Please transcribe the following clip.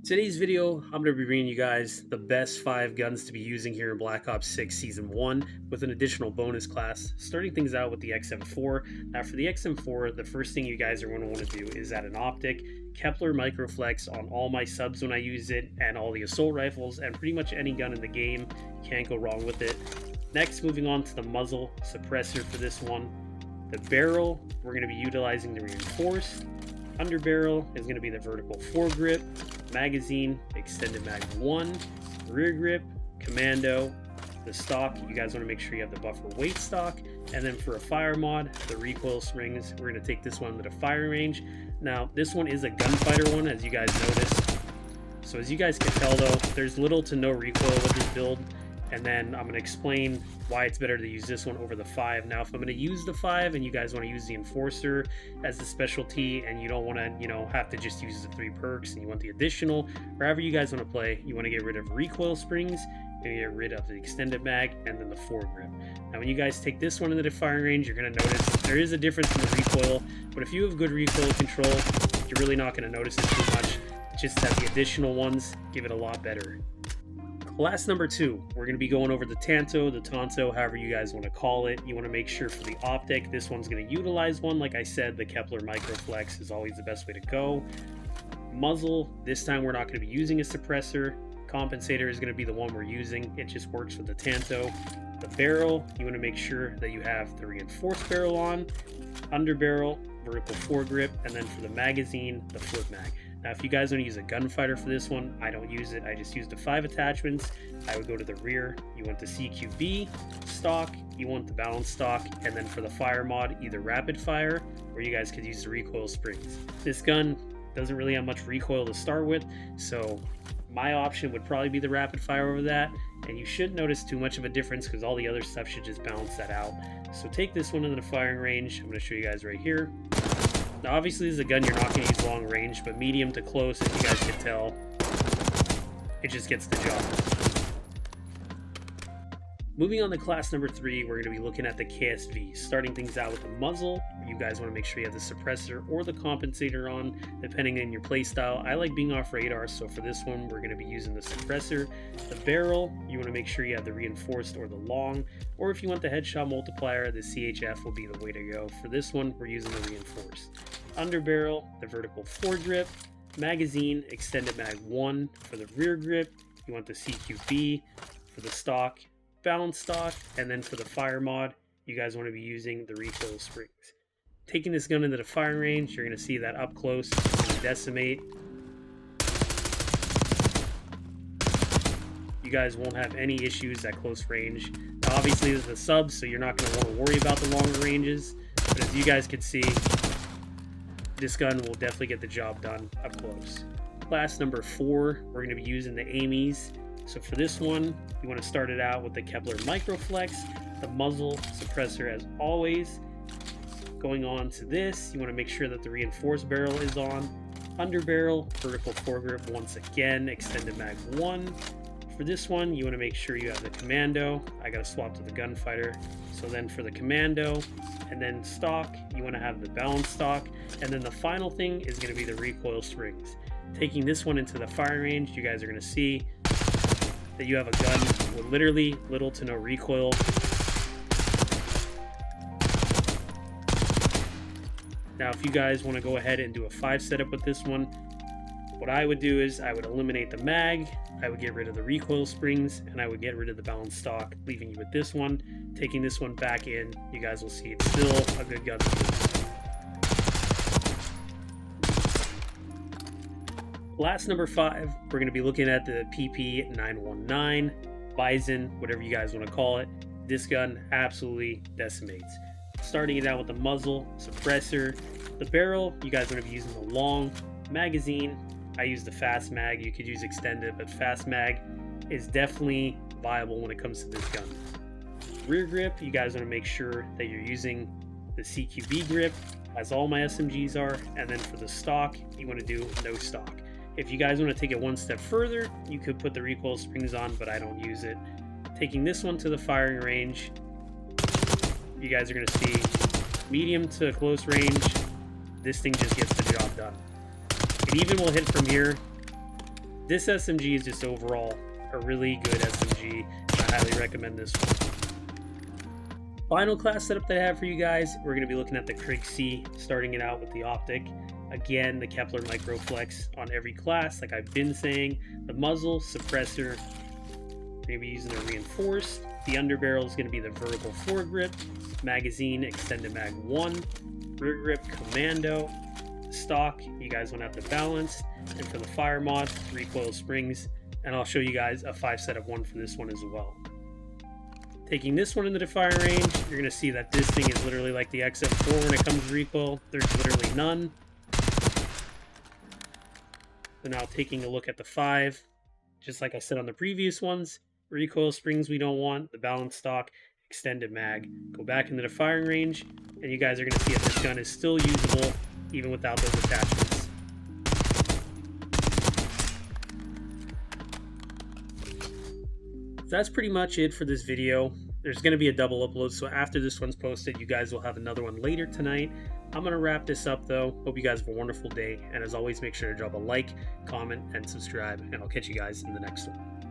Today's video, I'm going to be bringing you guys the best 5 guns to be using here in Black Ops 6 Season 1 with an additional bonus class, starting things out with the XM4. Now for the XM4, the first thing you guys are going to want to do is add an optic, Kepler Microflex on all my subs when I use it, and all the assault rifles, and pretty much any gun in the game. Can't go wrong with it. Next, moving on to the muzzle suppressor for this one. The barrel, we're going to be utilizing the reinforced. Underbarrel is going to be the vertical foregrip. Magazine, extended mag 1, rear grip, commando, the stock, you guys want to make sure you have the buffer weight stock, and then for a fire mod, the recoil springs, we're going to take this one to the firing range. Now, this one is a gunfighter one, as you guys noticed. So as you guys can tell though, there's little to no recoil with this build, and then I'm going to explain why it's better to use this one over the 5. Now, if I'm going to use the 5 and you guys want to use the Enforcer as the specialty and you don't want to, have to just use the 3 perks and you want the additional, wherever you guys want to play, you want to get rid of recoil springs, you're going to get rid of the extended mag, and then the foregrip. Now, when you guys take this one into the firing range, you're going to notice there is a difference in the recoil, but if you have good recoil control, you're really not going to notice it too much. It's just that the additional ones give it a lot better. Class number 2, we're going to be going over the Tanto, the Tanto, however you guys want to call it. You want to make sure for the optic, this one's going to utilize one. Like I said, the Kepler Microflex is always the best way to go. Muzzle, this time we're not going to be using a suppressor. Compensator is going to be the one we're using. It just works with the Tanto. The barrel, you want to make sure that you have the reinforced barrel on. Underbarrel, vertical foregrip, and then for the magazine, the flip mag. Now, if you guys want to use a gunfighter for this one, I don't use it. I just use the 5 attachments. I would go to the rear. You want the CQB stock. You want the balance stock. And then for the fire mod, either rapid fire, or you guys could use the recoil springs. This gun doesn't really have much recoil to start with, so my option would probably be the rapid fire over that. And you shouldn't notice too much of a difference because all the other stuff should just balance that out. So take this one into the firing range. I'm going to show you guys right here. Now, obviously, this is a gun you're not going to use long range, but medium to close, if you guys can tell, it just gets the job. Moving on to class number 3, we're going to be looking at the KSV. Starting things out with the muzzle, you guys want to make sure you have the suppressor or the compensator on, depending on your playstyle. I like being off radar, so for this one, we're going to be using the suppressor. The barrel, you want to make sure you have the reinforced or the long, or if you want the headshot multiplier, the CHF will be the way to go. For this one, we're using the reinforced. Underbarrel, the vertical foregrip, magazine, extended mag 1. For the rear grip, you want the CQB. For the stock, balance stock, and then for the fire mod, you guys want to be using the recoil springs. Taking this gun into the firing range, you're going to see that up close, decimate. You guys won't have any issues at close range. Now, obviously, this is a sub, so you're not going to want to worry about the longer ranges, but as you guys can see, this gun will definitely get the job done up close. Class number 4, we're going to be using the Ames. So for this one, you want to start it out with the Kepler Microflex, the muzzle suppressor as always. Going on to this, you want to make sure that the reinforced barrel is on. Underbarrel, vertical foregrip once again, extended mag 1. For this one, you want to make sure you have the commando. I got to swap to the gunfighter. So then for the commando, and then stock, you want to have the balance stock. And then the final thing is going to be the recoil springs. Taking this one into the firing range, you guys are going to see that you have a gun with literally little to no recoil. Now, if you guys want to go ahead and do a 5 setup with this one, what I would do is I would eliminate the mag, I would get rid of the recoil springs, and I would get rid of the balance stock, leaving you with this one. Taking this one back in, you guys will see it's still a good gun to use. Class number 5, we're going to be looking at the PP919, Bison, whatever you guys want to call it. This gun absolutely decimates. Starting it out with the muzzle, suppressor, the barrel, you guys want to be using the long. Magazine, I use the fast mag, you could use extended, but fast mag is definitely viable when it comes to this gun. Rear grip, you guys want to make sure that you're using the CQB grip, as all my SMGs are, and then for the stock, you want to do no stock. If you guys want to take it one step further, you could put the recoil springs on, but I don't use it. Taking this one to the firing range, you guys are going to see medium to close range. This thing just gets the job done. It even will hit from here. this SMG is just overall a really good SMG. I highly recommend this one. Final class setup that I have for you guys, we're going to be looking at the Krig C, starting it out with the optic. Again, the Kepler Microflex on every class, like I've been saying. The muzzle, suppressor, we're going to be using a reinforced. The underbarrel is going to be the vertical foregrip. Magazine, extended mag 1. Rear grip, commando. Stock, you guys want to have the balance. And for the fire mod, recoil springs. And I'll show you guys a 5 setup one for this one as well. Taking this one into the firing range, you're going to see that this thing is literally like the XM4 when it comes to recoil. There's literally none. So now taking a look at the 5, just like I said on the previous ones, recoil springs we don't want, the balance stock, extended mag. Go back into the firing range, and you guys are going to see that this gun is still usable even without those attachments. So that's pretty much it for this video. There's going to be a double upload, so after this one's posted, you guys will have another one later tonight. I'm going to wrap this up though. Hope you guys have a wonderful day, and as always, make sure to drop a like, comment, and subscribe, and I'll catch you guys in the next one.